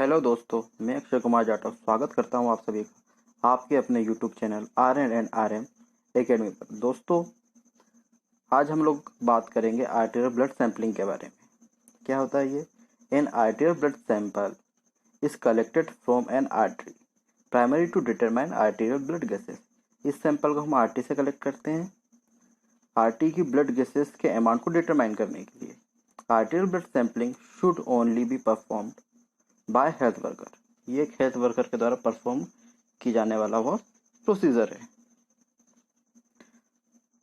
Hello दोस्तों, मैं अक्षय कुमार जाटव स्वागत करता हूं आप सभी का आपके अपने यूट्यूब चैनल RN&RM एकेडमी पर। दोस्तों, आज हम लोग बात करेंगे आर्टेरियल ब्लड सैंपलिंग के बारे में। क्या होता है ये? An arterial blood sample is collected from an artery primary to determine arterial blood gases. इस सैंपल को हम आरटी से कलेक्ट करते हैं आरटी की ब्लड गैसेस के अमाउंट को डिटरमाइन करने के लिए। Arterial blood sampling should only be performed by health worker. ये एक हेल्थ वर्कर के द्वारा परफॉर्म की जाने वाला वो प्रोसीजर है।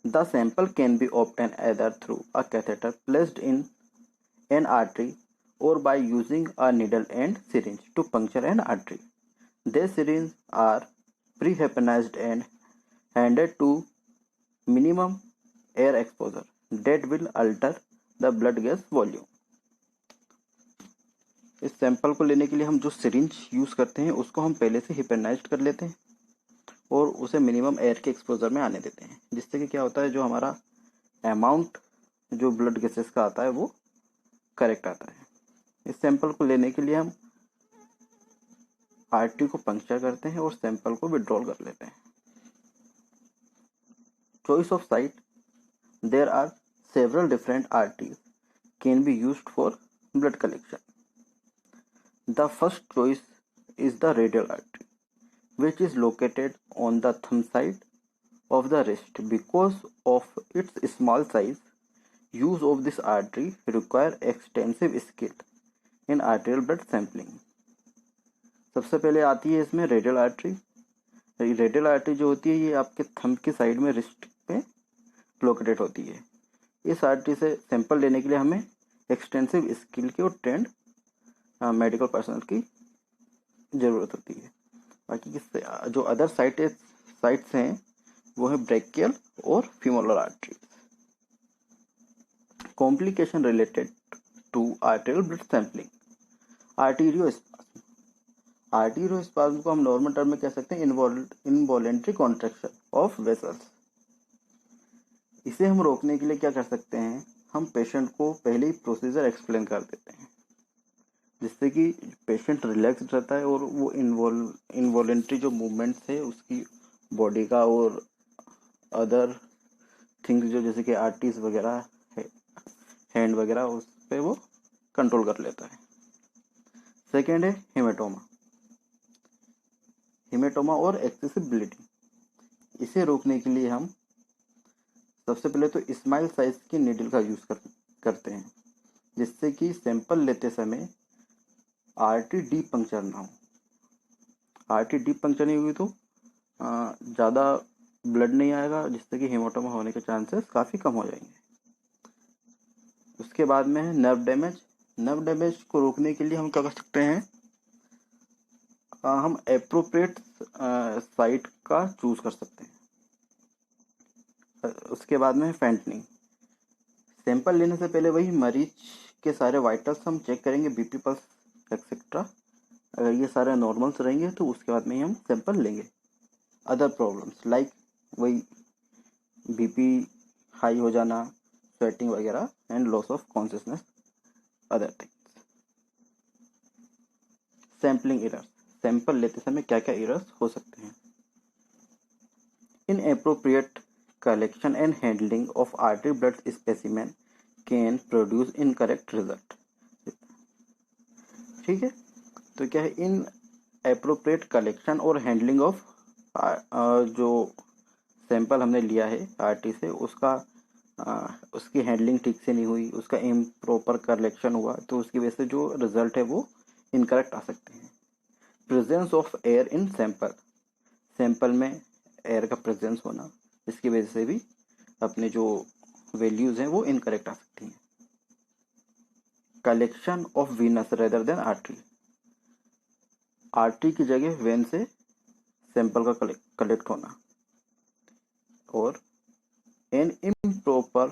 The sample can be obtain either through a catheter placed in an artery or by using a needle and syringe to puncture an artery. These syringes are pre-hypnized and handed to minimum air exposure that will alter the blood gas volume. इस sample को लेने के लिए हम जो syringe use करते हैं उसको हम पहले से हिपेनाइज्ड कर लेते हैं और उसे मिनिमम एयर के एक्सपोजर में आने देते हैं, जिससे कि क्या होता है, जो हमारा अमाउंट जो ब्लड गैसेस का आता है वो करेक्ट आता है। इस सैंपल को लेने के लिए हम आरटी को पंक्चर करते हैं और सैंपल को विड्रॉल कर लेते हैं। Choice of site, there are several different arteries can be used for blood collection. The first choice is the radial artery, which is located on the thumb side of the wrist. Because of its small size, use of this artery require extensive skill in arterial blood sampling. सबसे पहले आती है इसमें radial artery. Radial artery जो होती है ये आपके थंब की साइड में रिस्ट पे लोकेटेड होती है। इस आर्टरी से सैंपल लेने के लिए हमें एक्सटेंसिव स्किल की और ट्रेंड मेडिकल पर्सनल की ज़रूरत होती है। बाकी किससे जो अदर साइट्स हैं वो है ब्रेकियल और femoral artery. Complication related to arterial blood sampling, arteriospasm. Arteriospasm को हम नॉर्मल टर्म में कह सकते हैं इनवॉलेंट्री कॉन्ट्रैक्शन ऑफ वेसल्स। इसे हम रोकने के लिए क्या कर सकते हैं, हम पेशेंट को पहले ही प्रोसीजर एक्सप्लेन कर देते हैं, जिससे कि पेशेंट रिलैक्स रहता है और वो इनवॉलेंट्री जो मूवमेंट्स है उसकी बॉडी का और अदर थिंग्स जो जैसे कि आर्टरीज वगैरह है, हैंड वगैरह, उस पर वो कंट्रोल कर लेता है। सेकेंड है हिमेटोमा और एक्सेसिव ब्लीडिंग। इसे रोकने के लिए हम सबसे पहले तो स्मॉल साइज की नीडल का यूज करते हैं, जिससे कि सैंपल लेते समय आरटी डीप पंक्चर ना हो। आरटी डीप पंक्चर नहीं हुई तो ज़्यादा ब्लड नहीं आएगा, जिससे कि हेमाटोमा होने के चांसेस काफ़ी कम हो जाएंगे। उसके बाद में है नर्व डैमेज। नर्व डैमेज को रोकने के लिए हम क्या कर सकते हैं, हम एप्रोप्रिएट साइट का चूज कर सकते हैं। उसके बाद में है फैंटनिंग। सैंपल लेने से पहले वही मरीज के सारे वाइटल्स हम चेक करेंगे, बीपी, पल्स एक्सेट्रा। अगर ये सारे नॉर्मल्स रहेंगे तो उसके बाद में ही हम सैंपल लेंगे। अदर प्रॉब्लम्स लाइक वही बीपी हाई हो जाना, स्वेटिंग वगैरह and loss of consciousness, other things. Sampling errors, sample लेते समय क्या क्या एरर्स हो सकते हैं। Inappropriate collection and handling of artery blood specimen can produce incorrect result. ठीक है, तो क्या है, इन एप्रोप्रिएट कलेक्शन और हैंडलिंग ऑफ जो सैंपल हमने लिया है आरटी से उसकी हैंडलिंग ठीक से नहीं हुई, उसका इम्प्रॉपर कलेक्शन हुआ, तो उसकी वजह से जो रिजल्ट है वो इनकरेक्ट आ सकते हैं। Presence of air in sample, sample में एयर का प्रेजेंस होना, इसकी वजह से भी अपने जो वैल्यूज हैं वो इनकरेक्ट आ सकती हैं। Collection of venous rather than artery, artery की जगह वेन से सैंपल का कलेक्ट होना, or an improper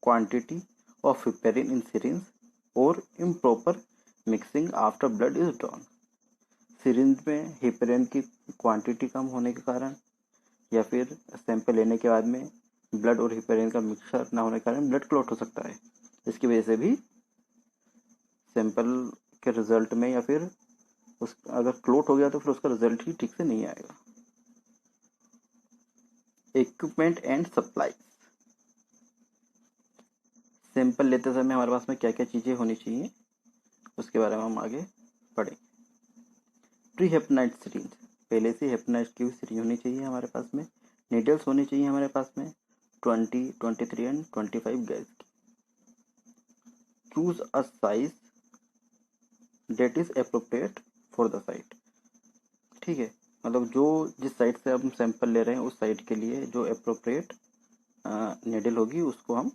quantity of heparin in syringe or improper mixing after blood is drawn. Syringe में हिपेरिन की क्वांटिटी कम होने के कारण या फिर सैंपल लेने के बाद में ब्लड और हिपेरिन का मिक्सचर ना होने के कारण ब्लड क्लॉट हो सकता है। इसकी वजह से भी सैंपल उसके रिजल्ट में, या फिर उस अगर क्लोट हो गया तो फिर उसका रिजल्ट ही ठीक से नहीं आएगा। Equipment and supply. सैंपल लेते समय हमारे पास में क्या क्या चीज़ें होनी चाहिए उसके बारे में हम आगे पढ़ें। प्री हेपेनाइट सिरिंज, पहले से हेपेनाइट की हुई सिरिंज होनी चाहिए हमारे पास में। नीडल्स होनी चाहिए हमारे पास में 20, 23 एंड 25 गैस की। Choose a size that is appropriate for the site. ठीक है, मतलब जो जिस साइट से हम सैंपल ले रहे हैं उस साइट के लिए जो अप्रोप्रिएट नीडल होगी उसको हम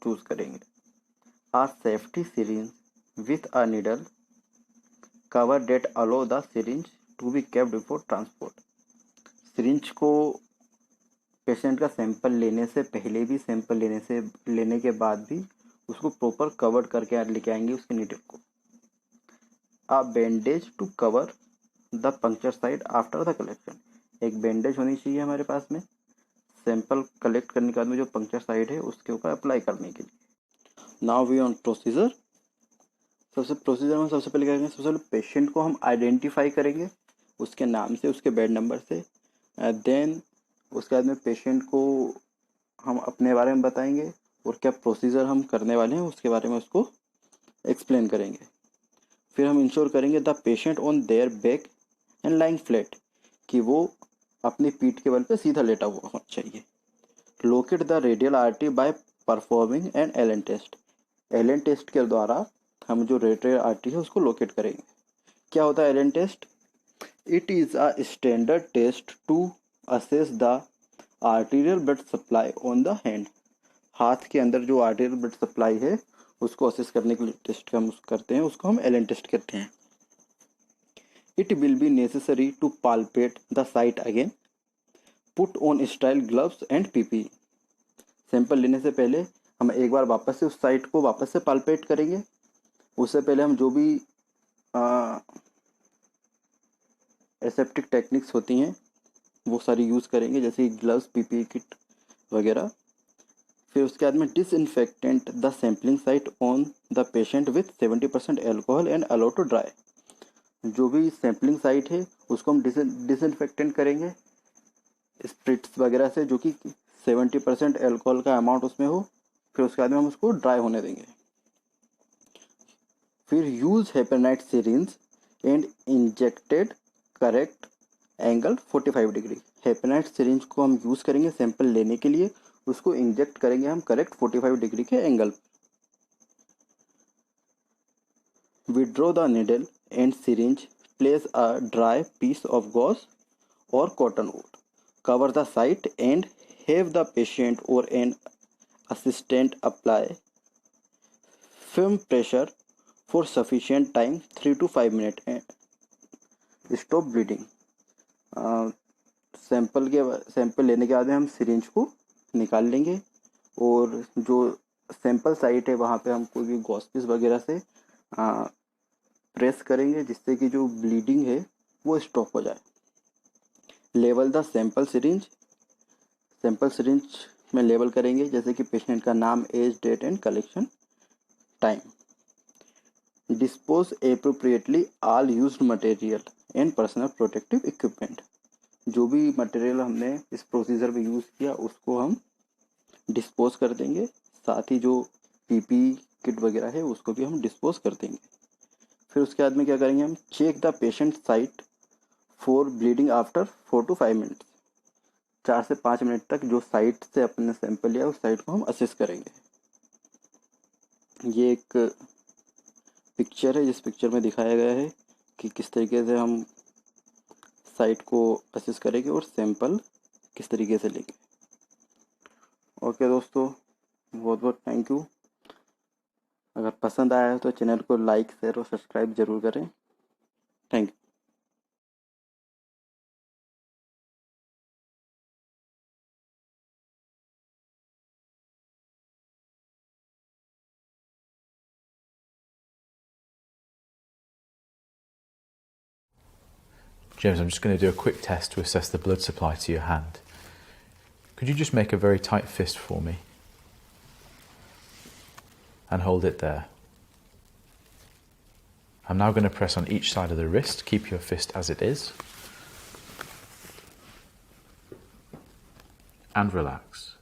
चूज करेंगे। A safety syringe with a needle cover that allow the syringe to be kept before transport. Syringe को पेशेंट का सैंपल लेने से पहले भी, सैंपल लेने के बाद भी उसको प्रॉपर कवर करके लेके आएंगे उसके नीडल को। A bandage to cover the puncture site after the collection, एक बैंडेज होनी चाहिए हमारे पास में सैंपल कलेक्ट करने के बाद में जो पंक्चर साइट है उसके ऊपर अप्लाई करने के लिए। Now we on procedure. Procedure में सबसे पहले क्या करेंगे, सबसे पहले पेशेंट को हम आइडेंटिफाई करेंगे उसके नाम से, उसके बेड नंबर से। देन उसके बाद में पेशेंट को हम अपने बारे में बताएंगे और क्या प्रोसीजर हम करने वाले हैं उसके बारे में उसको एक्सप्लेन करेंगे। फिर हम इंश्योर करेंगे the patient on their back and lying flat, कि वो अपनी पीठ के बल पे सीधा लेटा हुआ होना चाहिए। Locate the radial artery by performing an Allen test, Allen test के द्वारा हम जो रेडियल आर्टरी है उसको लोकेट करेंगे। क्या होता है Allen test? It is a standard test to assess the arterial blood supply on the hand, हाथ के अंदर जो आर्टीरियल ब्लड सप्लाई है उसको असेस करने के लिए टेस्ट हम करते हैं, उसको हम एलन टेस्ट कहते हैं। It will be necessary to palpate the site again, put on sterile gloves and PP. Sample लेने से पहले हम एक बार वापस से उस साइट को वापस से पाल्पेट करेंगे। उससे पहले हम जो भी एसेप्टिक टेक्निक्स होती हैं वो सारी यूज़ करेंगे, जैसे ग्लव्स, पीपी किट वगैरह। फिर उसके बाद में disinfectant the sampling site on the patient with 70% alcohol and allow to dry. जो भी सैम्पलिंग साइट है उसको हम डिसइंफेक्टेंट करेंगे स्प्रिट्स वगैरह से, जो कि 70% एल्कोहल का अमाउंट उसमें हो। फिर उसके बाद में हम उसको ड्राई होने देंगे। फिर use heparinised syringe and injected correct angle 45 degree. Heparinised syringe को हम यूज़ करेंगे सैंपल लेने के लिए, उसको इंजेक्ट करेंगे हम करेक्ट 45 डिग्री के angle. Withdraw the needle and syringe, place a dry piece of gauze और cotton wool, cover the site and have the patient or an assistant apply firm pressure for sufficient time 3 to 5 minutes and stop bleeding। Sample लेने के बाद में हम syringe को निकाल लेंगे और जो सैंपल साइट है वहाँ पे हम कोई भी गॉस पीस वगैरह से प्रेस करेंगे जिससे कि जो ब्लीडिंग है वो स्टॉप हो जाए। लेवल द सैंपल सिरिंज में लेवल करेंगे जैसे कि पेशेंट का नाम, age, date and collection time. Dispose appropriately all used material and personal protective equipment, जो भी मटेरियल हमने इस प्रोसीजर में यूज़ किया उसको हम डिस्पोज कर देंगे, साथ ही जो पीपी किट वगैरह है उसको भी हम डिस्पोज कर देंगे। फिर उसके बाद में क्या करेंगे, हम check the patient site for bleeding after 4 to 5 minutes, 4 से 5 मिनट तक जो साइट से अपने सैंपल लिया उस साइट को हम असेस करेंगे। ये एक पिक्चर है जिस पिक्चर में दिखाया गया है कि किस तरीके से हम साइट को असेस करेंगे और सैंपल किस तरीके से लेंगे। ओके दोस्तों, बहुत बहुत थैंक यू। अगर पसंद आया है तो चैनल को लाइक, शेयर और सब्सक्राइब जरूर करें। Thank you. James, I'm just going to do a quick test to assess the blood supply to your hand. Could you just make a very tight fist for me? And hold it there. I'm now going to press on each side of the wrist. Keep your fist as it is. And relax.